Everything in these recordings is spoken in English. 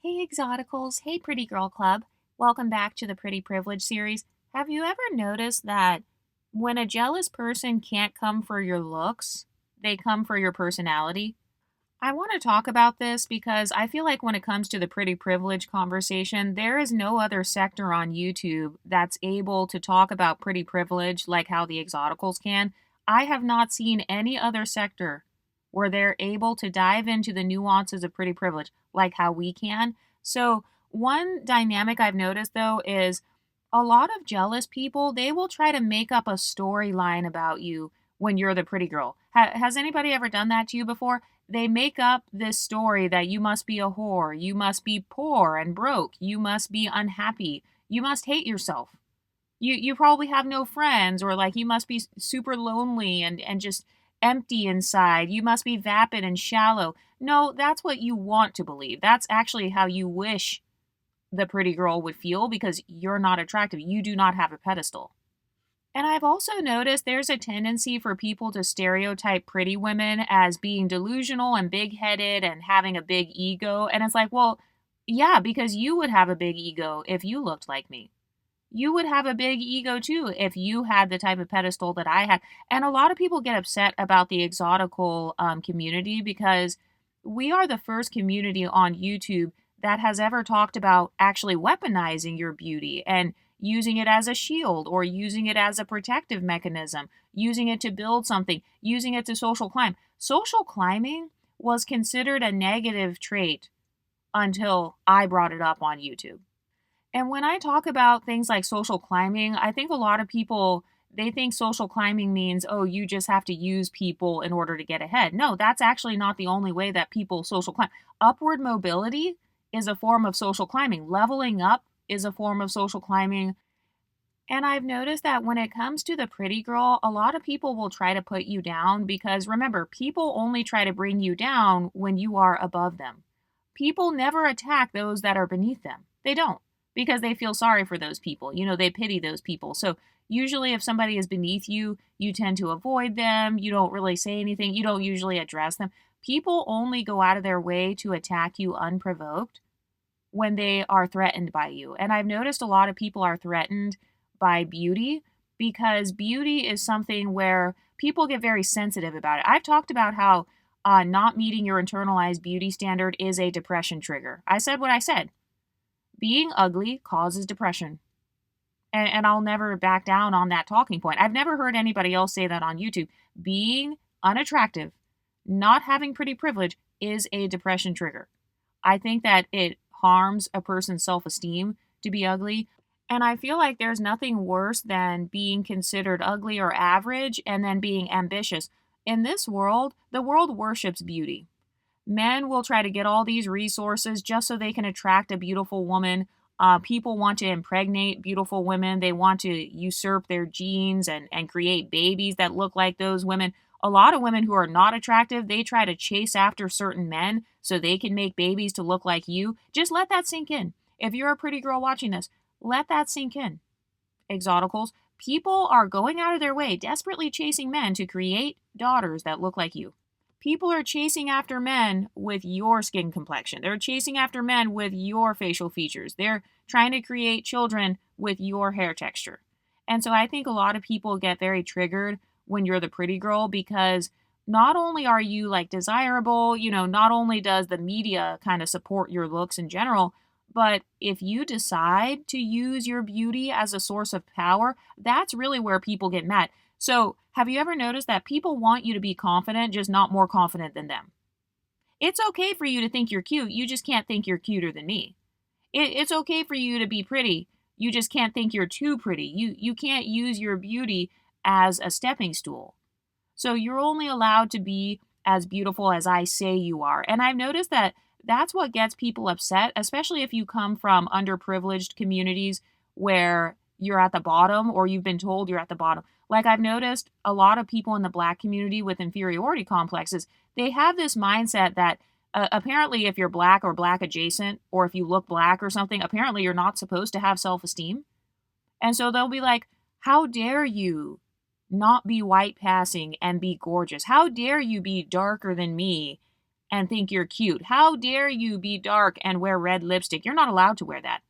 Hey Exoticals, hey Pretty Girl Club. Welcome back to the Pretty Privilege series. Have you ever noticed that when a jealous person can't come for your looks, they come for your personality? I want to talk about this because I feel like when it comes to the pretty privilege conversation, there is no other sector on YouTube that's able to talk about pretty privilege like how the Exoticals can. I have not seen any other sector where they're able to dive into the nuances of pretty privilege like how we can. So, one dynamic I've noticed though is a lot of jealous people, they will try to make up a storyline about you when you're the pretty girl. Has anybody ever done that to you before? They make up this story that you must be a whore, you must be poor and broke, you must be unhappy, you must hate yourself. You probably have no friends, or like you must be super lonely and just empty inside. You must be vapid and shallow. No, that's what you want to believe. That's actually how you wish the pretty girl would feel because you're not attractive. You do not have a pedestal. And I've also noticed there's a tendency for people to stereotype pretty women as being delusional and big headed and having a big ego. And it's like, well, yeah, because you would have a big ego if you looked like me. You would have a big ego too if you had the type of pedestal that I had. And a lot of people get upset about the exotical community because we are the first community on YouTube that has ever talked about actually weaponizing your beauty and using it as a shield or using it as a protective mechanism, using it to build something, using it to social climb. Social climbing was considered a negative trait until I brought it up on YouTube. And when I talk about things like social climbing, I think a lot of people they think social climbing means, oh, you just have to use people in order to get ahead. No, that's actually not the only way that people social climb. Upward mobility is a form of social climbing. Leveling up is a form of social climbing. And I've noticed that when it comes to the pretty girl, a lot of people will try to put you down because remember, people only try to bring you down when you are above them. People never attack those that are beneath them. They don't because they feel sorry for those people. They pity those people. So usually if somebody is beneath you, you tend to avoid them. You don't really say anything. You don't usually address them. People only go out of their way to attack you unprovoked when they are threatened by you. And I've noticed a lot of people are threatened by beauty because beauty is something where people get very sensitive about it. I've talked about how not meeting your internalized beauty standard is a depression trigger. I said what I said. Being ugly causes depression. And I'll never back down on that talking point. I've never heard anybody else say that on YouTube. Being unattractive, not having pretty privilege is a depression trigger. I think that it harms a person's self esteem to be ugly. And I feel like there's nothing worse than being considered ugly or average and then being ambitious. In this world, the world worships beauty. Men will try to get all these resources just so they can attract a beautiful woman. People want to impregnate beautiful women. They want to usurp their genes and create babies that look like those women. A lot of women who are not attractive, they try to chase after certain men so they can make babies to look like you. Just let that sink in. If you're a pretty girl watching this, let that sink in. Exoticals, people are going out of their way, desperately chasing men to create daughters that look like you. People are chasing after men with your skin complexion. They're chasing after men with your facial features. They're trying to create children with your hair texture. And so I think a lot of people get very triggered when you're the pretty girl because not only are you like desirable, not only does the media kind of support your looks in general, but if you decide to use your beauty as a source of power, that's really where people get mad. So, have you ever noticed that people want you to be confident, just not more confident than them? It's okay for you to think you're cute. You just can't think you're cuter than me. It's okay for you to be pretty. You just can't think you're too pretty. You can't use your beauty as a stepping stool. So, you're only allowed to be as beautiful as I say you are. And I've noticed that that's what gets people upset, especially if you come from underprivileged communities where you're at the bottom or you've been told you're at the bottom. Like I've noticed a lot of people in the black community with inferiority complexes, they have this mindset that apparently if you're black or black adjacent, or if you look black or something, apparently you're not supposed to have self esteem. And so they'll be like, how dare you not be white passing and be gorgeous? How dare you be darker than me and think you're cute. How dare you be dark and wear red lipstick? You're not allowed to wear that.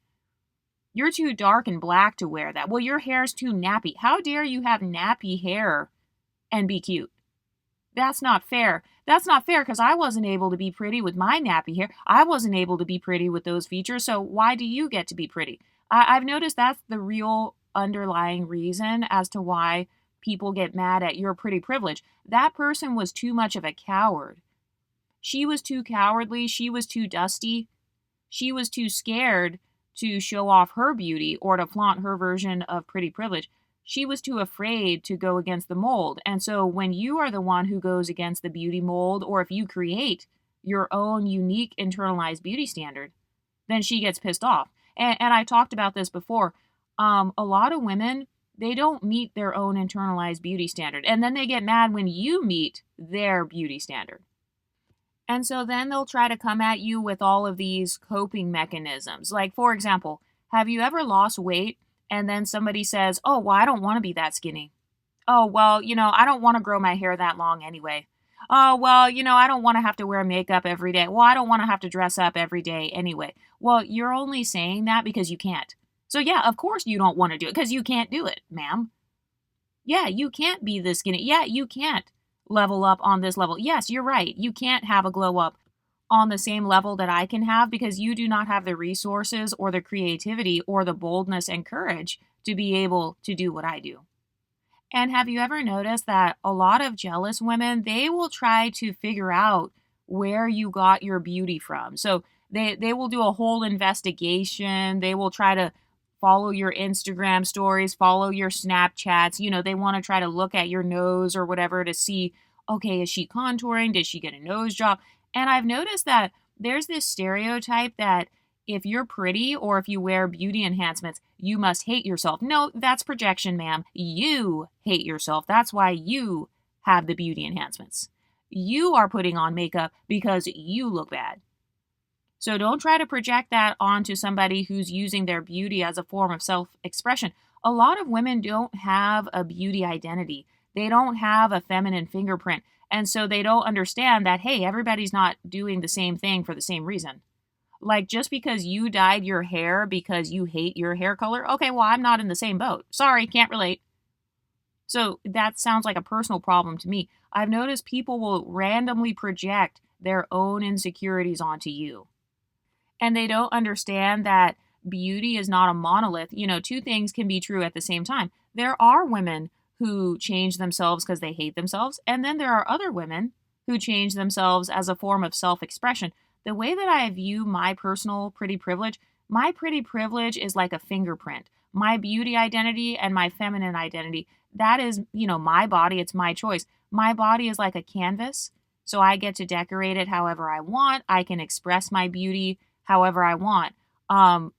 You're too dark and black to wear that. Well, your hair's too nappy. How dare you have nappy hair and be cute? That's not fair. That's not fair because I wasn't able to be pretty with my nappy hair. I wasn't able to be pretty with those features. So why do you get to be pretty? I've noticed that's the real underlying reason as to why people get mad at your pretty privilege. That person was too much of a coward. She was too cowardly. She was too dusty. She was too scared to show off her beauty or to flaunt her version of pretty privilege. She was too afraid to go against the mold. And so when you are the one who goes against the beauty mold, or if you create your own unique internalized beauty standard, then she gets pissed off. And I talked about this before. A lot of women, they don't meet their own internalized beauty standard. And then they get mad when you meet their beauty standard. And so then they'll try to come at you with all of these coping mechanisms. Like, for example, have you ever lost weight and then somebody says, oh, well, I don't want to be that skinny. Oh, well, I don't want to grow my hair that long anyway. Oh, well, I don't want to have to wear makeup every day. Well, I don't want to have to dress up every day anyway. Well, you're only saying that because you can't. So yeah, of course you don't want to do it because you can't do it, ma'am. Yeah, you can't be this skinny. Yeah, you can't level up on this level. Yes, you're right. You can't have a glow up on the same level that I can have because you do not have the resources or the creativity or the boldness and courage to be able to do what I do. And have you ever noticed that a lot of jealous women, they will try to figure out where you got your beauty from. So they will do a whole investigation. They will try to follow your Instagram stories, follow your Snapchats. They want to try to look at your nose or whatever to see, okay, is she contouring? Did she get a nose job? And I've noticed that there's this stereotype that if you're pretty or if you wear beauty enhancements, you must hate yourself. No, that's projection, ma'am. You hate yourself. That's why you have the beauty enhancements. You are putting on makeup because you look bad. So don't try to project that onto somebody who's using their beauty as a form of self-expression. A lot of women don't have a beauty identity. They don't have a feminine fingerprint. And so they don't understand that, hey, everybody's not doing the same thing for the same reason. Like just because you dyed your hair because you hate your hair color, okay, well, I'm not in the same boat. Sorry, can't relate. So that sounds like a personal problem to me. I've noticed people will randomly project their own insecurities onto you. And they don't understand that beauty is not a monolith. Two things can be true at the same time. There are women who change themselves because they hate themselves. And then there are other women who change themselves as a form of self-expression. The way that I view my personal pretty privilege is like a fingerprint. My beauty identity and my feminine identity, that is, my body. It's my choice. My body is like a canvas. So I get to decorate it however I want. I can express my beauty however I want.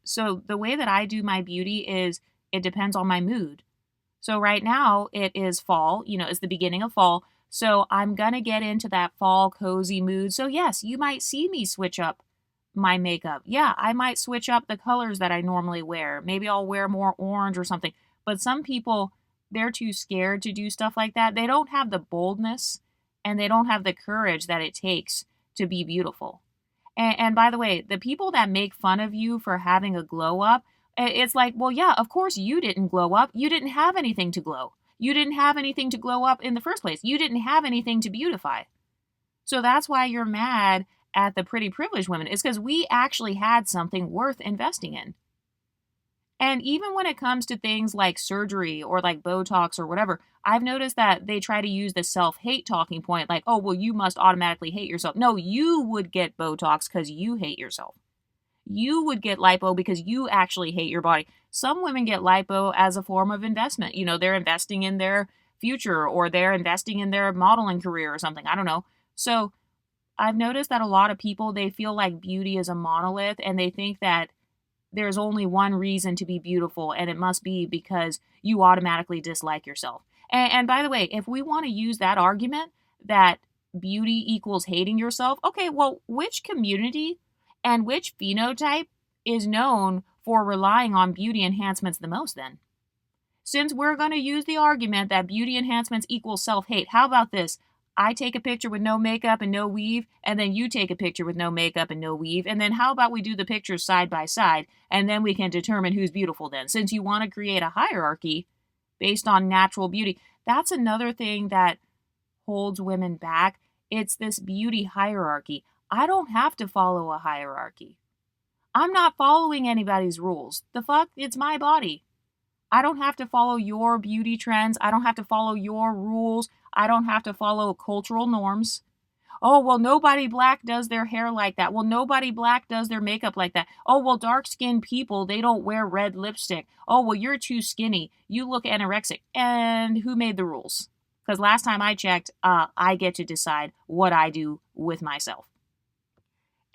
So the way that I do my beauty is it depends on my mood. So right now it is fall, it's the beginning of fall. So I'm going to get into that fall cozy mood. So yes, you might see me switch up my makeup. Yeah, I might switch up the colors that I normally wear. Maybe I'll wear more orange or something. But some people, they're too scared to do stuff like that. They don't have the boldness and they don't have the courage that it takes to be beautiful. And by the way, the people that make fun of you for having a glow up, it's like, well, yeah, of course you didn't glow up. You didn't have anything to glow. You didn't have anything to glow up in the first place. You didn't have anything to beautify. So that's why you're mad at the pretty privileged women. It's because we actually had something worth investing in. And even when it comes to things like surgery or like Botox or whatever, I've noticed that they try to use the self-hate talking point like, oh, well, you must automatically hate yourself. No, you would get Botox because you hate yourself. You would get lipo because you actually hate your body. Some women get lipo as a form of investment. They're investing in their future or they're investing in their modeling career or something. I don't know. So I've noticed that a lot of people, they feel like beauty is a monolith and they think that there's only one reason to be beautiful and it must be because you automatically dislike yourself. And by the way, if we want to use that argument that beauty equals hating yourself, okay, well, which community and which phenotype is known for relying on beauty enhancements the most then? Since we're going to use the argument that beauty enhancements equals self-hate, how about this? I take a picture with no makeup and no weave, and then you take a picture with no makeup and no weave, and then how about we do the pictures side by side, and then we can determine who's beautiful then, since you want to create a hierarchy based on natural beauty. That's another thing that holds women back. It's this beauty hierarchy. I don't have to follow a hierarchy. I'm not following anybody's rules. The fuck? It's my body. I don't have to follow your beauty trends. I don't have to follow your rules. I don't have to follow cultural norms. Oh, well, nobody black does their hair like that. Well, nobody black does their makeup like that. Oh, well, dark skinned people, they don't wear red lipstick. Oh, well, you're too skinny. You look anorexic. And who made the rules? Because last time I checked, I get to decide what I do with myself.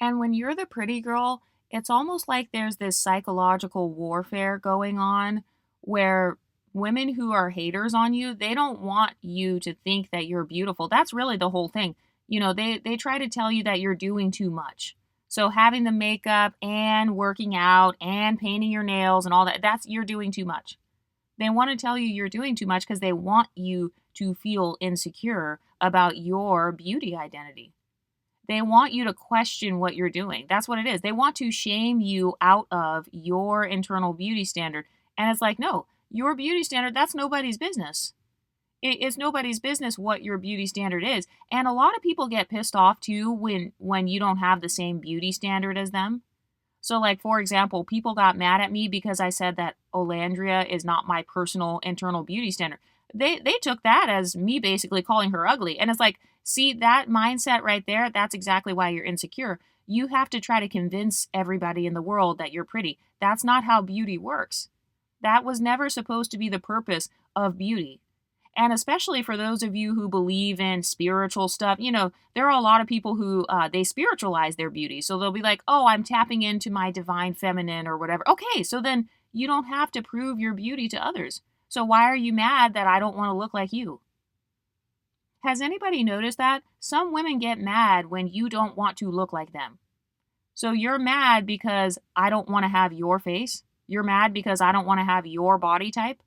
And when you're the pretty girl, it's almost like there's this psychological warfare going on where women who are haters on you, they don't want you to think that you're beautiful. That's really the whole thing. You know, they try to tell you that you're doing too much. So having the makeup and working out and painting your nails and all that, you're doing too much. They want to tell you you're doing too much because they want you to feel insecure about your beauty identity. They want you to question what you're doing. That's what it is. They want to shame you out of your internal beauty standard. And it's like, no, your beauty standard, that's nobody's business. It's nobody's business what your beauty standard is. And a lot of people get pissed off too when you don't have the same beauty standard as them. So like, for example, people got mad at me because I said that Olandria is not my personal internal beauty standard. They took that as me basically calling her ugly. And it's like, see, that mindset right there, that's exactly why you're insecure. You have to try to convince everybody in the world that you're pretty. That's not how beauty works. That was never supposed to be the purpose of beauty. And especially for those of you who believe in spiritual stuff, you know, there are a lot of people who they spiritualize their beauty. So they'll be like, oh, I'm tapping into my divine feminine or whatever. Okay, so then you don't have to prove your beauty to others. So why are you mad that I don't want to look like you? Has anybody noticed that? Some women get mad when you don't want to look like them. So you're mad because I don't want to have your face? You're mad because I don't want to have your body type?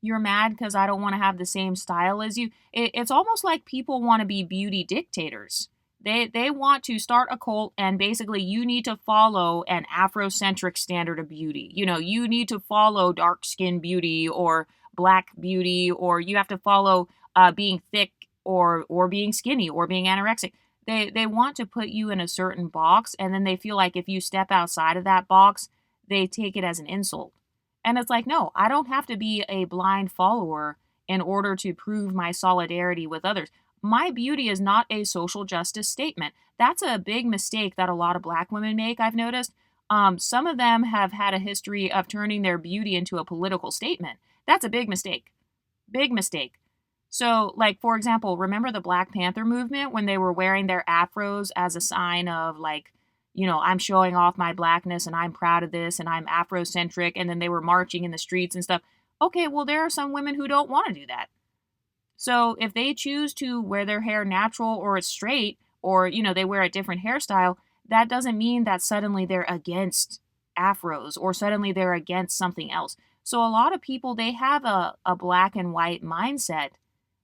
You're mad because I don't want to have the same style as you? It's almost like people want to be beauty dictators. They want to start a cult and basically you need to follow an Afrocentric standard of beauty. You know, you need to follow dark skin beauty or black beauty, or you have to follow being thick or being skinny or being anorexic. They want to put you in a certain box, and then they feel like if you step outside of that box, they take it as an insult. And it's like, no, I don't have to be a blind follower in order to prove my solidarity with others. My beauty is not a social justice statement. That's a big mistake that a lot of black women make, I've noticed. Some of them have had a history of turning their beauty into a political statement. That's a big mistake. Big mistake. So, like, for example, remember the Black Panther movement when they were wearing their afros as a sign of, like, you know, I'm showing off my blackness and I'm proud of this and I'm Afrocentric, and then they were marching in the streets and stuff. Okay, well, there are some women who don't want to do that. So if they choose to wear their hair natural or it's straight, or, you know, they wear a different hairstyle, that doesn't mean that suddenly they're against afros or suddenly they're against something else. So a lot of people, they have a black and white mindset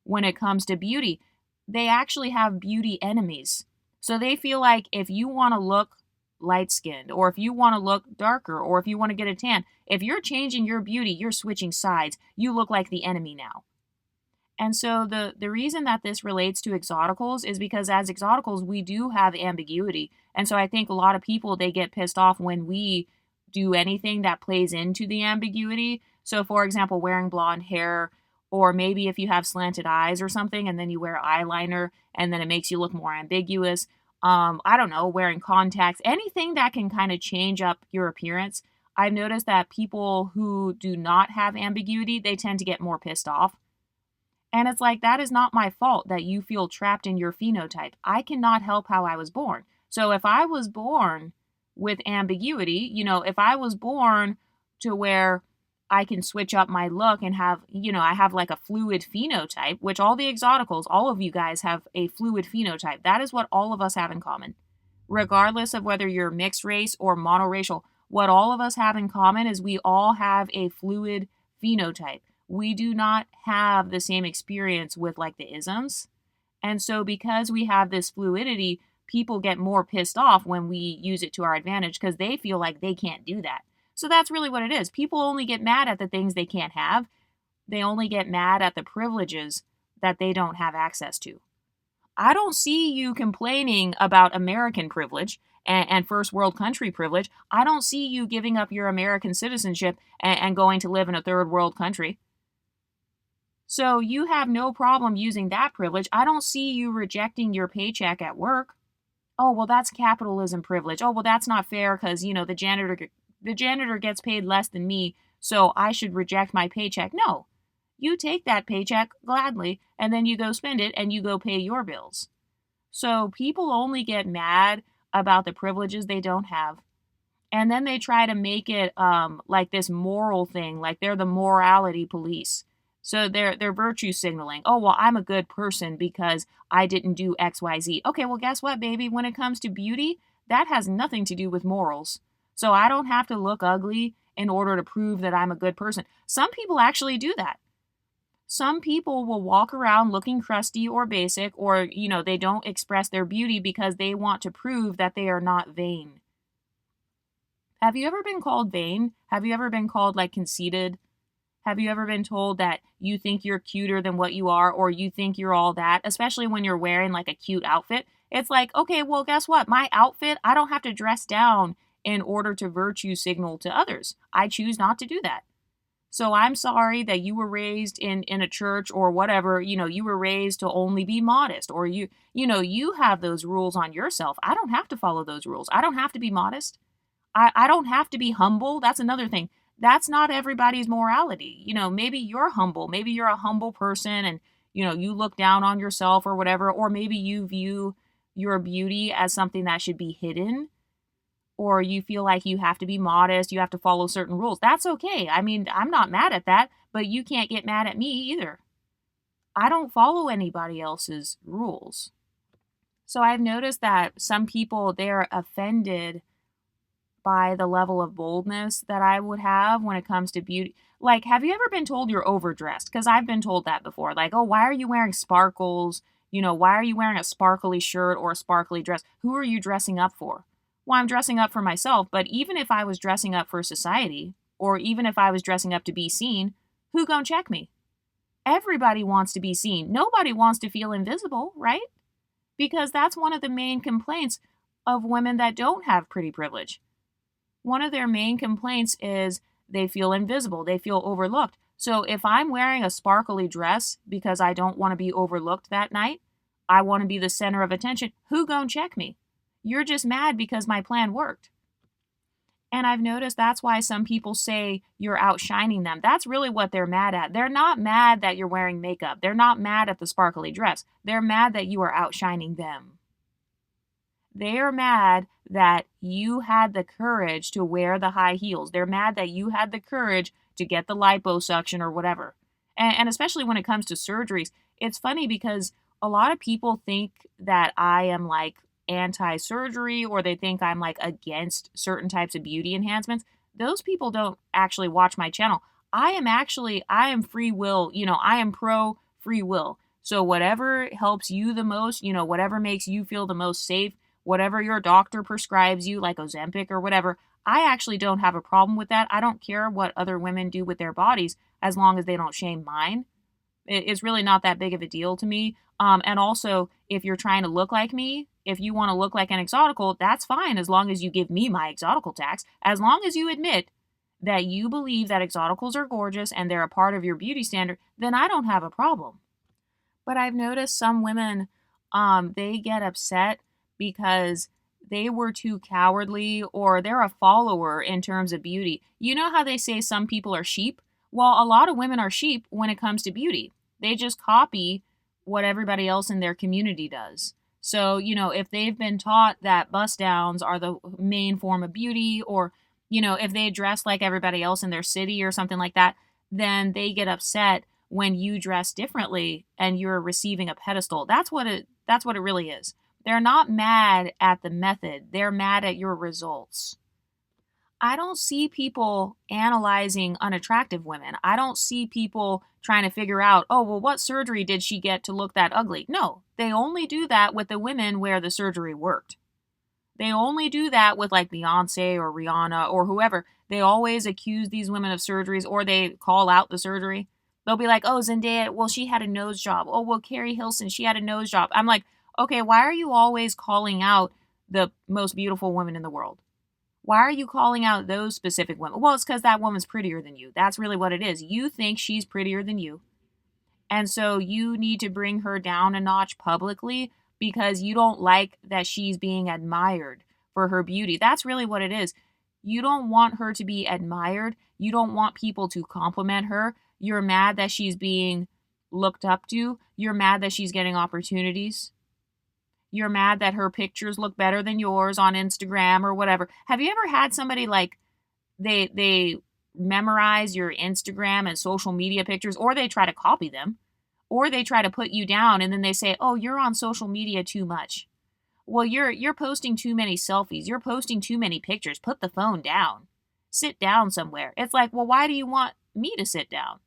when it comes to beauty. They actually have beauty enemies. So they feel like if you want to look light-skinned, or if you want to look darker, or if you want to get a tan, if you're changing your beauty, you're switching sides. You look like the enemy now. And so the reason that this relates to Exoticals is because as Exoticals, we do have ambiguity. And so I think a lot of people, they get pissed off when we do anything that plays into the ambiguity. So for example, wearing blonde hair, or maybe if you have slanted eyes or something and then you wear eyeliner and then it makes you look more ambiguous. I don't know, wearing contacts, anything that can kind of change up your appearance. I've noticed that people who do not have ambiguity, they tend to get more pissed off. And it's like, that is not my fault that you feel trapped in your phenotype. I cannot help how I was born. So if I was born with ambiguity, you know, if I was born to where I can switch up my look and have, you know, I have like a fluid phenotype, which all the Exoticals, all of you guys have a fluid phenotype. That is what all of us have in common. Regardless of whether you're mixed race or monoracial, what all of us have in common is we all have a fluid phenotype. We do not have the same experience with like the isms. And so because we have this fluidity, people get more pissed off when we use it to our advantage because they feel like they can't do that. So that's really what it is. People only get mad at the things they can't have. They only get mad at the privileges that they don't have access to. I don't see you complaining about American privilege and first world country privilege. I don't see you giving up your American citizenship and going to live in a third world country. So you have no problem using that privilege. I don't see you rejecting your paycheck at work. Oh, well, that's capitalism privilege. Oh, well, that's not fair because, the janitor gets paid less than me, so I should reject my paycheck. No. You take that paycheck gladly, and then you go spend it, and you go pay your bills. So people only get mad about the privileges they don't have. And then they try to make it like this moral thing, like they're the morality police. So they're virtue signaling. Oh, well, I'm a good person because I didn't do XYZ. Okay, well, guess what, baby? When it comes to beauty, that has nothing to do with morals. So I don't have to look ugly in order to prove that I'm a good person. Some people actually do that. Some people will walk around looking crusty or basic, or, they don't express their beauty because they want to prove that they are not vain. Have you ever been called vain? Have you ever been called like conceited? Have you ever been told that you think you're cuter than what you are, or you think you're all that, especially when you're wearing like a cute outfit? It's like, okay, well, guess what? My outfit, I don't have to dress down in order to virtue signal to others. I choose not to do that. So I'm sorry that you were raised in a church or whatever, you were raised to only be modest, or you have those rules on yourself. I don't have to follow those rules. I don't have to be modest. I don't have to be humble. That's another thing. That's not everybody's morality. Maybe you're humble. Maybe you're a humble person and, you look down on yourself or whatever, or maybe you view your beauty as something that should be hidden, or you feel like you have to be modest, you have to follow certain rules. That's okay. I mean, I'm not mad at that, but you can't get mad at me either. I don't follow anybody else's rules. So I've noticed that some people, they're offended by the level of boldness that I would have when it comes to beauty. Like, have you ever been told you're overdressed? Because I've been told that before. Like, oh, why are you wearing sparkles? Why are you wearing a sparkly shirt or a sparkly dress? Who are you dressing up for? Well, I'm dressing up for myself, but even if I was dressing up for society, or even if I was dressing up to be seen, who gonna check me? Everybody wants to be seen. Nobody wants to feel invisible, right? Because that's one of the main complaints of women that don't have pretty privilege. One of their main complaints is they feel invisible, they feel overlooked. So if I'm wearing a sparkly dress because I don't want to be overlooked that night, I want to be the center of attention, who gonna check me? You're just mad because my plan worked. And I've noticed that's why some people say you're outshining them. That's really what they're mad at. They're not mad that you're wearing makeup. They're not mad at the sparkly dress. They're mad that you are outshining them. They are mad that you had the courage to wear the high heels. They're mad that you had the courage to get the liposuction or whatever. And especially when it comes to surgeries, it's funny because a lot of people think that I am like anti-surgery, or they think I'm like against certain types of beauty enhancements. Those people don't actually watch my channel. I am free will, I am pro free will. So whatever helps you the most, whatever makes you feel the most safe, whatever your doctor prescribes you, like Ozempic or whatever, I actually don't have a problem with that. I don't care what other women do with their bodies as long as they don't shame mine. It's really not that big of a deal to me. And also, if you're trying to look like me, if you want to look like an exotical, that's fine as long as you give me my exotical tax. As long as you admit that you believe that exoticals are gorgeous and they're a part of your beauty standard, then I don't have a problem. But I've noticed some women, they get upset because they were too cowardly, or they're a follower in terms of beauty. You know how they say some people are sheep? Well, a lot of women are sheep when it comes to beauty. They just copy what everybody else in their community does. So, if they've been taught that bust downs are the main form of beauty, or, if they dress like everybody else in their city or something like that, then they get upset when you dress differently and you're receiving a pedestal. That's what it really is. They're not mad at the method. They're mad at your results. I don't see people analyzing unattractive women. I don't see people trying to figure out, oh, well, what surgery did she get to look that ugly? No, They only do that with the women where the surgery worked. They only do that with like Beyonce or Rihanna or whoever. They always accuse these women of surgeries, or they call out the surgery. They'll be like, oh, Zendaya, well, she had a nose job. Oh, well, Carrie Hilson, she had a nose job. I'm like, okay, why are you always calling out the most beautiful women in the world? Why are you calling out those specific women? Well, it's because that woman's prettier than you. That's really what it is. You think she's prettier than you. And so you need to bring her down a notch publicly because you don't like that she's being admired for her beauty. That's really what it is. You don't want her to be admired. You don't want people to compliment her. You're mad that she's being looked up to. You're mad that she's getting opportunities. You're mad that her pictures look better than yours on Instagram or whatever. Have you ever had somebody like they memorize your Instagram and social media pictures, or they try to copy them, or they try to put you down, and then they say, "Oh, you're on social media too much." Well, you're posting too many selfies. You're posting too many pictures. Put the phone down. Sit down somewhere. It's like, well, why do you want me to sit down?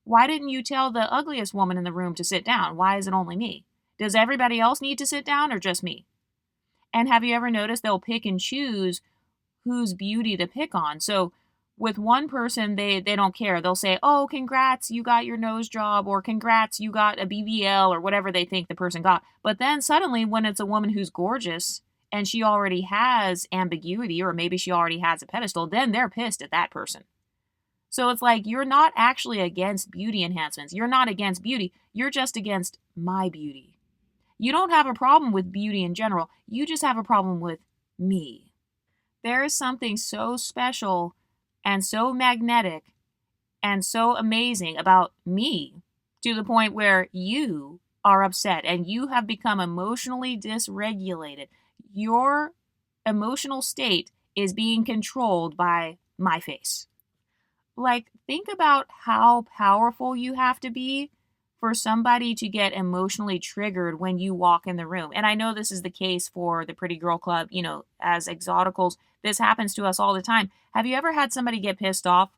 Why didn't you tell the ugliest woman in the room to sit down? Why is it only me? Does everybody else need to sit down or just me? And have you ever noticed they'll pick and choose whose beauty to pick on? So with one person, they don't care. They'll say, oh, congrats, you got your nose job, or congrats, you got a BBL, or whatever they think the person got. But then suddenly when it's a woman who's gorgeous and she already has ambiguity, or maybe she already has a pedestal, then they're pissed at that person. So it's like, you're not actually against beauty enhancements. You're not against beauty. You're just against my beauty. You don't have a problem with beauty in general. You just have a problem with me. There is something so special and so magnetic and so amazing about me, to the point where you are upset and you have become emotionally dysregulated. Your emotional state is being controlled by my face. Like, think about how powerful you have to be for somebody to get emotionally triggered when you walk in the room. And I know this is the case for the Pretty Girl Club, as Exoticals. This happens to us all the time. Have you ever had somebody get pissed off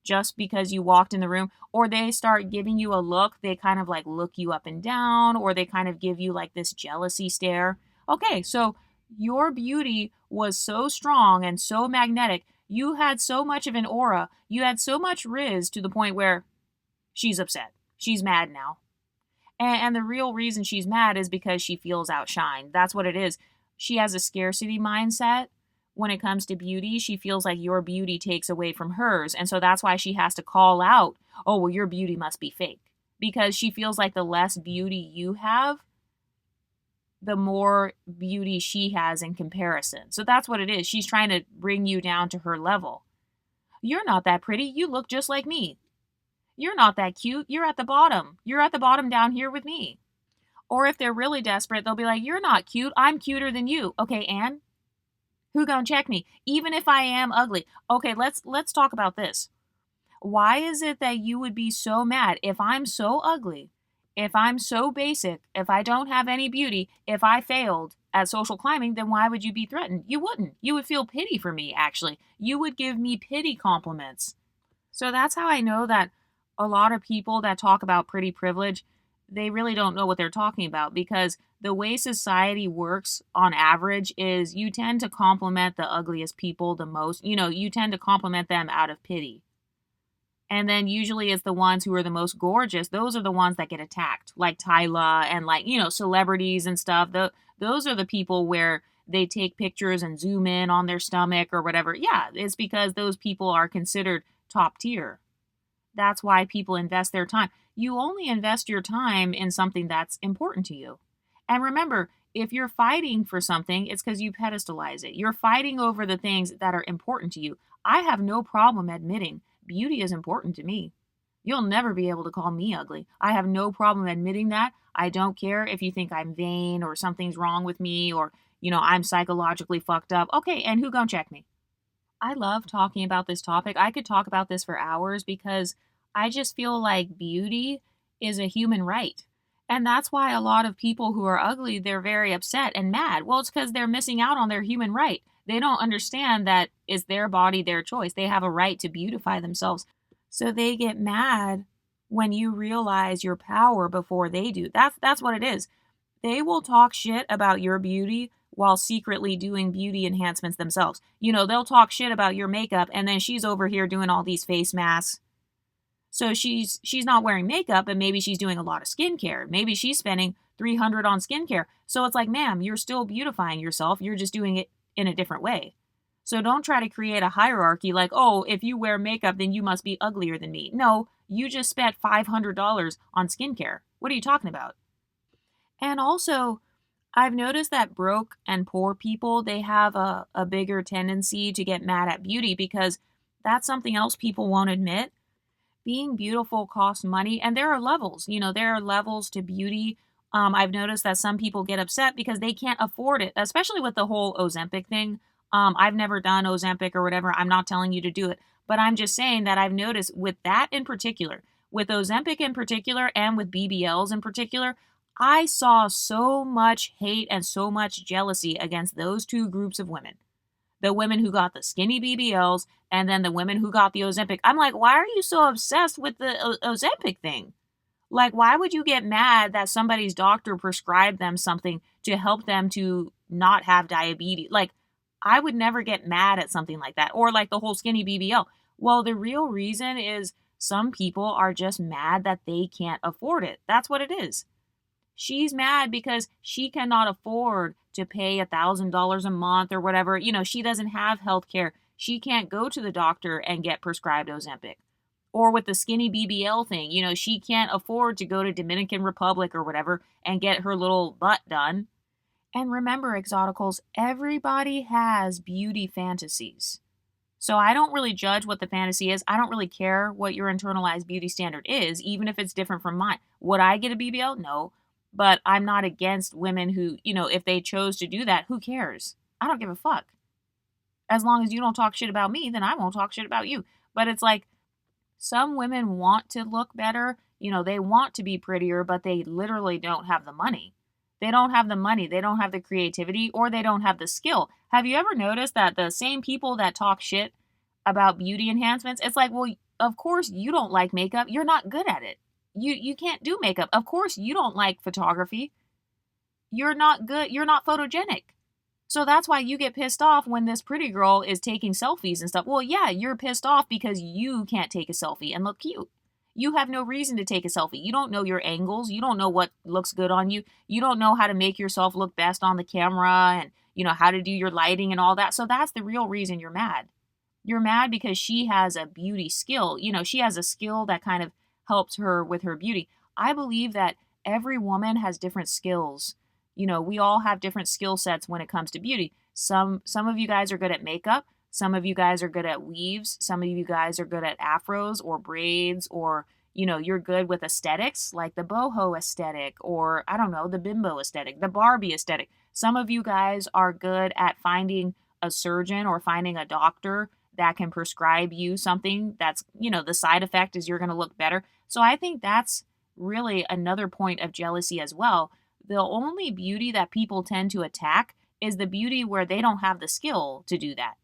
just because you walked in the room, or they start giving you a look? They kind of like look you up and down, or they kind of give you like this jealousy stare. Okay, so your beauty was so strong and so magnetic. You had so much of an aura. You had so much riz to the point where she's upset. She's mad now. And the real reason she's mad is because she feels outshined. That's what it is. She has a scarcity mindset when it comes to beauty. She feels like your beauty takes away from hers. And so that's why she has to call out, oh, well, your beauty must be fake. Because she feels like the less beauty you have, the more beauty she has in comparison. So that's what it is. She's trying to bring you down to her level. You're not that pretty. You look just like me. You're not that cute. You're at the bottom. You're at the bottom down here with me. Or if they're really desperate, they'll be like, you're not cute. I'm cuter than you. Okay, Anne? Who gonna check me? Even if I am ugly. Okay, let's talk about this. Why is it that you would be so mad if I'm so ugly, if I'm so basic, if I don't have any beauty, if I failed at social climbing, then why would you be threatened? You wouldn't. You would feel pity for me, actually. You would give me pity compliments. So that's how I know that a lot of people that talk about pretty privilege, they really don't know what they're talking about, because the way society works on average is you tend to compliment the ugliest people the most. You tend to compliment them out of pity. And then usually it's the ones who are the most gorgeous. Those are the ones that get attacked, like Tyla and celebrities and stuff. Those are the people where they take pictures and zoom in on their stomach or whatever. Yeah, it's because those people are considered top tier. That's why people invest their time. You only invest your time in something that's important to you. And remember, if you're fighting for something, it's because you pedestalize it. You're fighting over the things that are important to you. I have no problem admitting beauty is important to me. You'll never be able to call me ugly. I have no problem admitting that. I don't care if you think I'm vain or something's wrong with me, or, I'm psychologically fucked up. Okay, and who gonna check me? I love talking about this topic. I could talk about this for hours because I just feel like beauty is a human right. And that's why a lot of people who are ugly, they're very upset and mad. Well, it's because they're missing out on their human right. They don't understand that it's their body, their choice. They have a right to beautify themselves. So they get mad when you realize your power before they do. That's what it is. They will talk shit about your beauty while secretly doing beauty enhancements themselves. They'll talk shit about your makeup and then she's over here doing all these face masks. So she's not wearing makeup, but maybe she's doing a lot of skincare. Maybe she's spending 300 on skincare. So it's like, ma'am, you're still beautifying yourself. You're just doing it in a different way. So don't try to create a hierarchy like, oh, if you wear makeup, then you must be uglier than me. No, you just spent $500 on skincare. What are you talking about? And also, I've noticed that broke and poor people, they have a bigger tendency to get mad at beauty because that's something else people won't admit. Being beautiful costs money, and there are levels. There are levels to beauty. I've noticed that some people get upset because they can't afford it, especially with the whole Ozempic thing. I've never done Ozempic or whatever. I'm not telling you to do it, but I'm just saying that I've noticed with that in particular, with Ozempic in particular, and with BBLs in particular, I saw so much hate and so much jealousy against those two groups of women. The women who got the skinny BBLs and then the women who got the Ozempic. I'm like, why are you so obsessed with the Ozempic thing? Like, why would you get mad that somebody's doctor prescribed them something to help them to not have diabetes? Like, I would never get mad at something like that. Or like the whole skinny BBL. Well, the real reason is some people are just mad that they can't afford it. That's what it is. She's mad because she cannot afford to pay $1,000 a month or whatever. She doesn't have health care. She can't go to the doctor and get prescribed Ozempic. Or with the skinny BBL thing, she can't afford to go to Dominican Republic or whatever and get her little butt done. And remember, Exoticals, everybody has beauty fantasies. So I don't really judge what the fantasy is. I don't really care what your internalized beauty standard is, even if it's different from mine. Would I get a BBL? No. But I'm not against women who, if they chose to do that, who cares? I don't give a fuck. As long as you don't talk shit about me, then I won't talk shit about you. But it's like some women want to look better. They want to be prettier, but they literally don't have the money. They don't have the money. They don't have the creativity, or they don't have the skill. Have you ever noticed that the same people that talk shit about beauty enhancements, it's like, well, of course you don't like makeup. You're not good at it. You can't do makeup. Of course you don't like photography. You're not good. You're not photogenic. So that's why you get pissed off when this pretty girl is taking selfies and stuff. Well, yeah, you're pissed off because you can't take a selfie and look cute. You have no reason to take a selfie. You don't know your angles. You don't know what looks good on you. You don't know how to make yourself look best on the camera and, how to do your lighting and all that. So that's the real reason you're mad. You're mad because she has a beauty skill. She has a skill that kind of helps her with her beauty. I believe that every woman has different skills. We all have different skill sets when it comes to beauty. Some of you guys are good at makeup. Some of you guys are good at weaves. Some of you guys are good at afros or braids, or, you're good with aesthetics like the boho aesthetic, or I don't know, the bimbo aesthetic, the Barbie aesthetic. Some of you guys are good at finding a surgeon or finding a doctor that can prescribe you something that's, the side effect is you're going to look better. So I think that's really another point of jealousy as well. The only beauty that people tend to attack is the beauty where they don't have the skill to do that.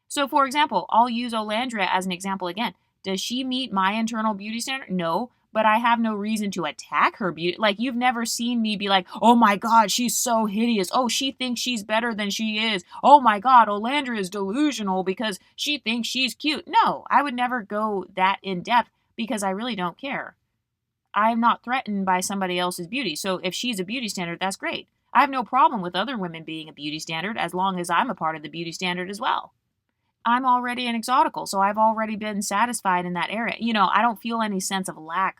So, for example, I'll use Olandria as an example again. Does she meet my internal beauty standard? No, but I have no reason to attack her beauty. Like, you've never seen me be like, oh my God, she's so hideous. Oh, she thinks she's better than she is. Oh my God, Olandria is delusional because she thinks she's cute. No, I would never go that in depth because I really don't care. I'm not threatened by somebody else's beauty. So if she's a beauty standard, that's great. I have no problem with other women being a beauty standard as long as I'm a part of the beauty standard as well. I'm already an exotical, so I've already been satisfied in that area. I don't feel any sense of lack.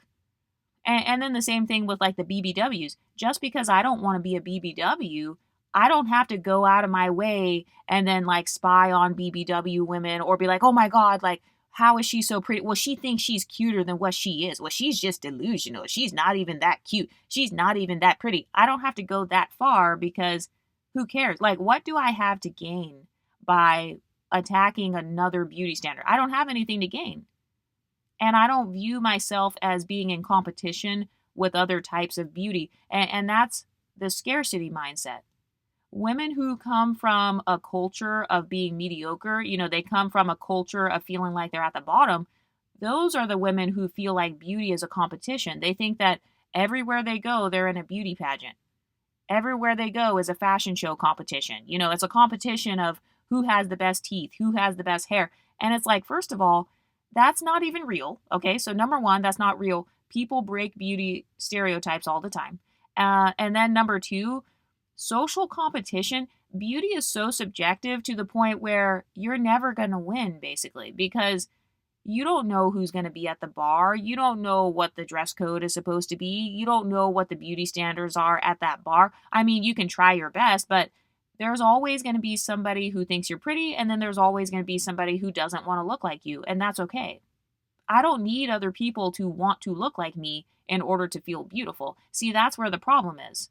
And then the same thing with like the BBWs. Just because I don't want to be a BBW, I don't have to go out of my way and then like spy on BBW women or be like, oh my God, like, how is she so pretty? Well, she thinks she's cuter than what she is. Well, she's just delusional. She's not even that cute. She's not even that pretty. I don't have to go that far because who cares? Like, what do I have to gain by attacking another beauty standard? I don't have anything to gain. And I don't view myself as being in competition with other types of beauty. And that's the scarcity mindset. Women who come from a culture of being mediocre, they come from a culture of feeling like they're at the bottom. those are the women who feel like beauty is a competition. They think that everywhere they go, they're in a beauty pageant. Everywhere they go is a fashion show competition. It's a competition of who has the best teeth, who has the best hair. And it's like, first of all, that's not even real. Okay, so number one, that's not real. People break beauty stereotypes all the time. And then number two, social competition, beauty is so subjective to the point where you're never going to win, basically, because you don't know who's going to be at the bar. You don't know what the dress code is supposed to be. You don't know what the beauty standards are at that bar. I mean, you can try your best, but there's always going to be somebody who thinks you're pretty, and then there's always going to be somebody who doesn't want to look like you, and that's okay. I don't need other people to want to look like me in order to feel beautiful. See, that's where the problem is.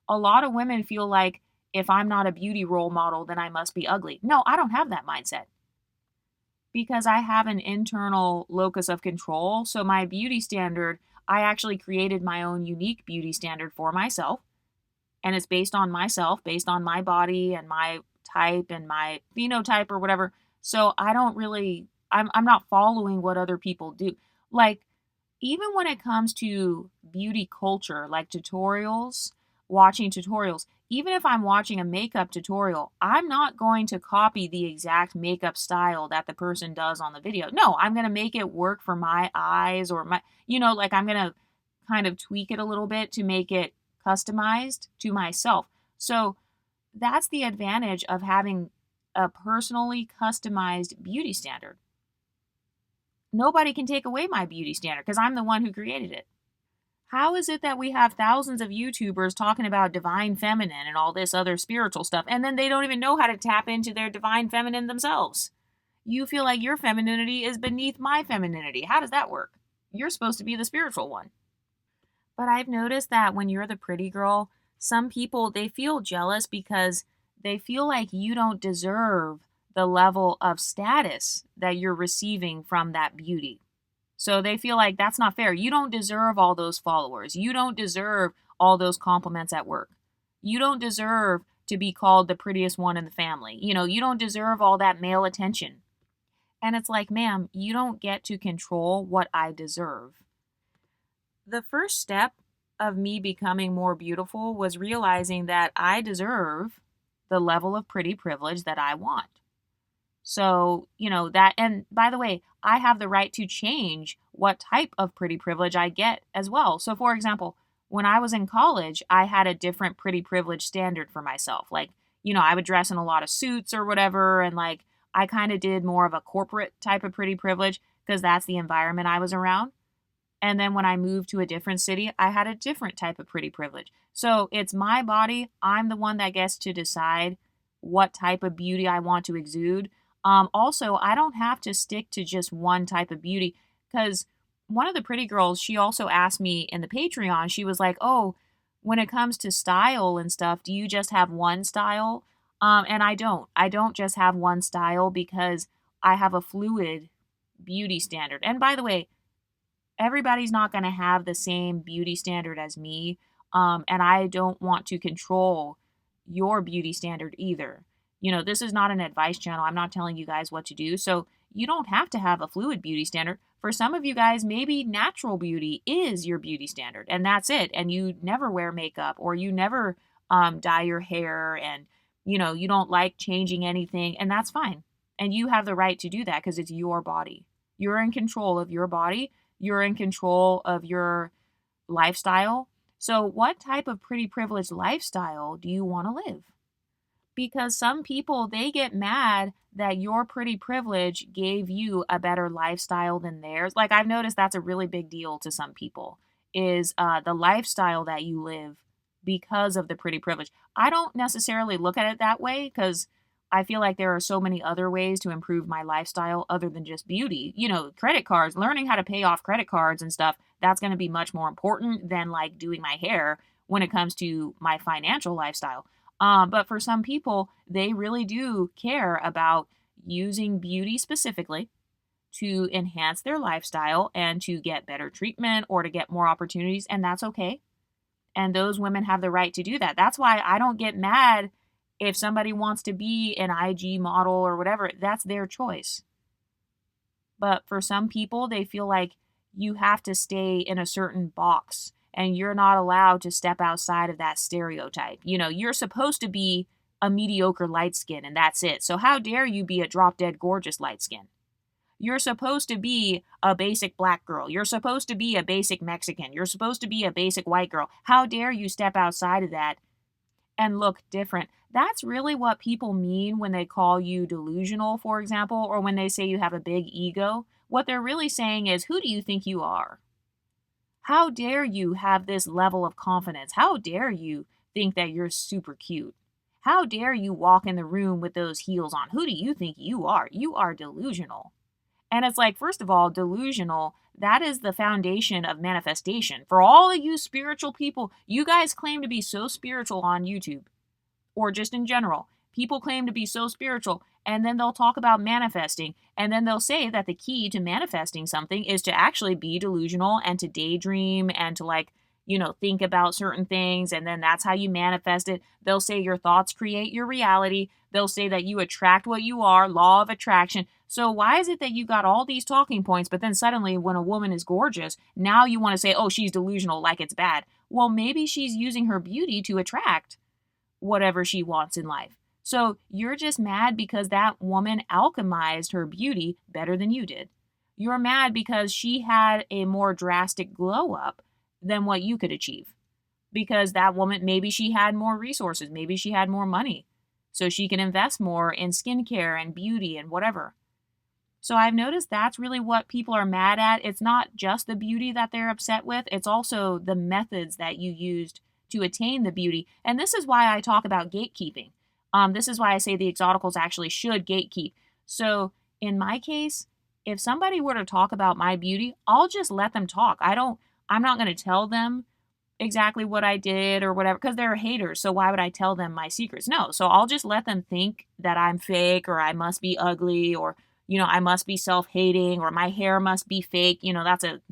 A lot of women feel like if I'm not a beauty role model, then I must be ugly. No, I don't have that mindset because I have an internal locus of control. So my beauty standard, I actually created my own unique beauty standard for myself. And it's based on myself, based on my body and my type and my phenotype or whatever. So I don't really, I'm not following what other people do. Like, even when it comes to beauty culture, like tutorials, watching tutorials, even if I'm watching a makeup tutorial, I'm not going to copy the exact makeup style that the person does on the video. No, I'm going to make it work for my eyes or my, like I'm going to kind of tweak it a little bit to make it customized to myself. So that's the advantage of having a personally customized beauty standard. Nobody can take away my beauty standard because I'm the one who created it. How is it that we have thousands of YouTubers talking about divine feminine and all this other spiritual stuff, and then they don't even know how to tap into their divine feminine themselves? You feel like your femininity is beneath my femininity. How does that work? You're supposed to be the spiritual one. But I've noticed that when you're the pretty girl, some people, they feel jealous because they feel like you don't deserve the level of status that you're receiving from that beauty. So they feel like that's not fair. You don't deserve all those followers. You don't deserve all those compliments at work. You don't deserve to be called the prettiest one in the family. You don't deserve all that male attention. And it's like, ma'am, you don't get to control what I deserve. The first step of me becoming more beautiful was realizing that I deserve the level of pretty privilege that I want. So, that, and by the way, I have the right to change what type of pretty privilege I get as well. So, for example, when I was in college, I had a different pretty privilege standard for myself. Like, I would dress in a lot of suits or whatever. And like, I kind of did more of a corporate type of pretty privilege because that's the environment I was around. And then when I moved to a different city, I had a different type of pretty privilege. So it's my body. I'm the one that gets to decide what type of beauty I want to exude. Also, I don't have to stick to just one type of beauty because one of the pretty girls, she also asked me in the Patreon, she was like, oh, when it comes to style and stuff, do you just have one style? And I don't. I don't just have one style because I have a fluid beauty standard. And by the way, everybody's not going to have the same beauty standard as me. And I don't want to control your beauty standard either. This is not an advice channel. I'm not telling you guys what to do. So you don't have to have a fluid beauty standard. For some of you guys, maybe natural beauty is your beauty standard and that's it. And you never wear makeup or you never dye your hair and, you don't like changing anything and that's fine. And you have the right to do that because it's your body. You're in control of your body. You're in control of your lifestyle. So what type of pretty privileged lifestyle do you want to live? Because some people, they get mad that your pretty privilege gave you a better lifestyle than theirs. Like I've noticed that's a really big deal to some people is the lifestyle that you live because of the pretty privilege. I don't necessarily look at it that way because I feel like there are so many other ways to improve my lifestyle other than just beauty. Credit cards, learning how to pay off credit cards and stuff, that's going to be much more important than like doing my hair when it comes to my financial lifestyle. But for some people, they really do care about using beauty specifically to enhance their lifestyle and to get better treatment or to get more opportunities. And that's okay. And those women have the right to do that. That's why I don't get mad if somebody wants to be an IG model or whatever. That's their choice. But for some people, they feel like you have to stay in a certain box and you're not allowed to step outside of that stereotype. You're supposed to be a mediocre light skin and that's it. So how dare you be a drop dead gorgeous light skin? You're supposed to be a basic black girl. You're supposed to be a basic Mexican. You're supposed to be a basic white girl. How dare you step outside of that and look different? That's really what people mean when they call you delusional, for example, or when they say you have a big ego. What they're really saying is, who do you think you are? How dare you have this level of confidence? How dare you think that you're super cute? How dare you walk in the room with those heels on? Who do you think you are? You are delusional. And it's like, first of all, delusional, that is the foundation of manifestation. For all of you spiritual people, you guys claim to be so spiritual on YouTube or just in general. People claim to be so spiritual, and then they'll talk about manifesting, and then they'll say that the key to manifesting something is to actually be delusional and to daydream and to think about certain things, and then that's how you manifest it. They'll say your thoughts create your reality. They'll say that you attract what you are, law of attraction. So why is it that you got all these talking points, but then suddenly when a woman is gorgeous, now you want to say, oh, she's delusional, like it's bad? Well, maybe she's using her beauty to attract whatever she wants in life. So you're just mad because that woman alchemized her beauty better than you did. You're mad because she had a more drastic glow up than what you could achieve. Because that woman, maybe she had more resources, maybe she had more money, so she can invest more in skincare and beauty and whatever. So I've noticed that's really what people are mad at. It's not just the beauty that they're upset with, it's also the methods that you used to attain the beauty. And this is why I talk about gatekeeping. This is why I say the Exoticals actually should gatekeep. So in my case, if somebody were to talk about my beauty, I'll just let them talk. I'm not going to tell them exactly what I did or whatever, because they're haters. So why would I tell them my secrets? No. So I'll just let them think that I'm fake, or I must be ugly, or I must be self-hating, or my hair must be fake.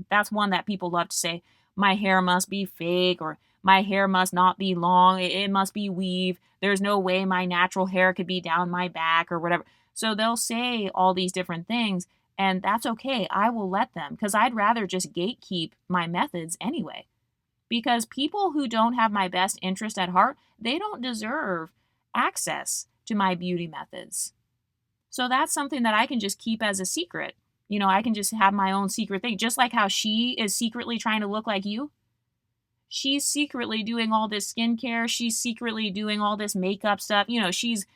That's one that people love to say. My hair must be fake, or my hair must not be long. It must be weave. There's no way my natural hair could be down my back or whatever. So they'll say all these different things, and that's okay. I will let them, because I'd rather just gatekeep my methods anyway. Because people who don't have my best interest at heart, they don't deserve access to my beauty methods. So that's something that I can just keep as a secret. I can just have my own secret thing. Just like how she is secretly trying to look like you. She's secretly doing all this skincare. She's secretly doing all this makeup stuff. She's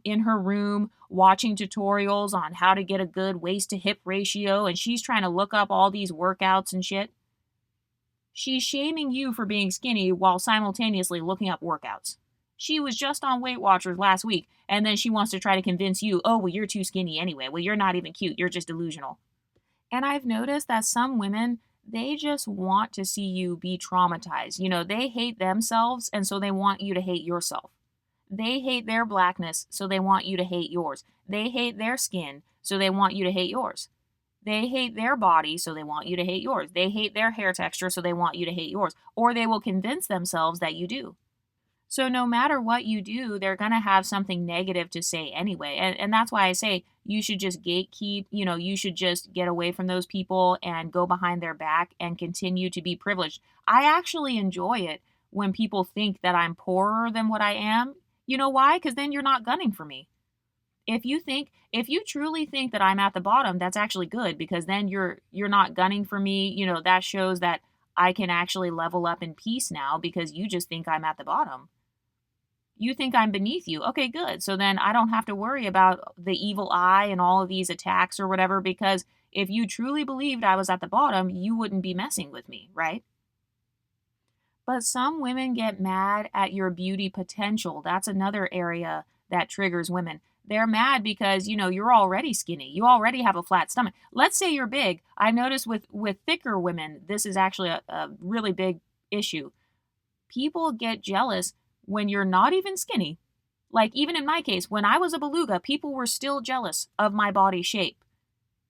in her room watching tutorials on how to get a good waist to hip ratio. And she's trying to look up all these workouts and shit. She's shaming you for being skinny while simultaneously looking up workouts. She was just on Weight Watchers last week, and then she wants to try to convince you, oh, well, you're too skinny anyway. Well, you're not even cute. You're just delusional. And I've noticed that some women, they just want to see you be traumatized. They hate themselves, and so they want you to hate yourself. They hate their blackness, so they want you to hate yours. They hate their skin, so they want you to hate yours. They hate their body, so they want you to hate yours. They hate their hair texture, so they want you to hate yours. Or they will convince themselves that you do. So no matter what you do, they're going to have something negative to say anyway. And that's why I say you should just gatekeep. You should just get away from those people and go behind their back and continue to be privileged. I actually enjoy it when people think that I'm poorer than what I am. You know why? Because then you're not gunning for me. If you truly think that I'm at the bottom, that's actually good, because then you're not gunning for me. That shows that I can actually level up in peace now, because you just think I'm at the bottom. You think I'm beneath you. Okay, good. So then I don't have to worry about the evil eye and all of these attacks or whatever, because if you truly believed I was at the bottom, you wouldn't be messing with me, right? But some women get mad at your beauty potential. That's another area that triggers women. They're mad because, you're already skinny. You already have a flat stomach. Let's say you're big. I noticed with thicker women, this is actually a really big issue. People get jealous when you're not even skinny. Like, even in my case, when I was a beluga, people were still jealous of my body shape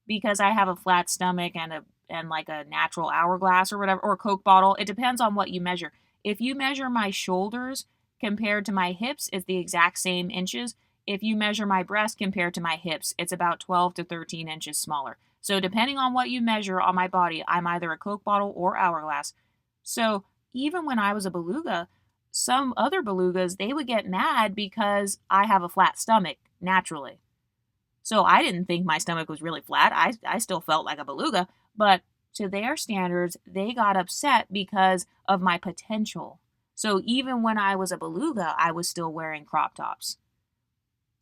because I have a flat stomach and like a natural hourglass or whatever, or Coke bottle. It depends on what you measure. If you measure my shoulders compared to my hips, it's the exact same inches. if you measure my breast compared to my hips, it's about 12 to 13 inches smaller. So depending on what you measure on my body, I'm either a Coke bottle or hourglass. So even when I was a beluga, some other belugas, they would get mad because I have a flat stomach naturally. So I didn't think my stomach was really flat. I still felt like a beluga, but to their standards, they got upset because of my potential. So even when I was a beluga, I was still wearing crop tops.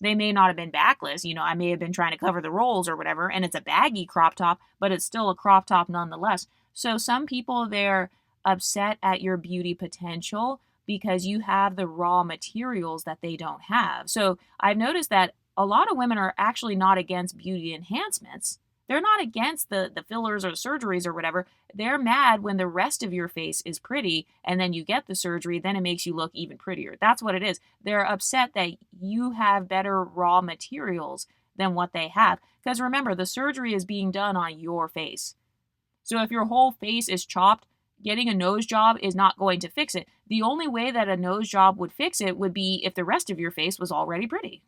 They may not have been backless, I may have been trying to cover the rolls or whatever, and it's a baggy crop top, but it's still a crop top nonetheless. So some people, they're upset at your beauty potential because you have the raw materials that they don't have. So I've noticed that a lot of women are actually not against beauty enhancements. They're not against the fillers or the surgeries or whatever. They're mad when the rest of your face is pretty and then you get the surgery, then it makes you look even prettier. That's what it is. They're upset that you have better raw materials than what they have. Because remember, the surgery is being done on your face. So if your whole face is chopped, getting a nose job is not going to fix it. The only way that a nose job would fix it would be if the rest of your face was already pretty.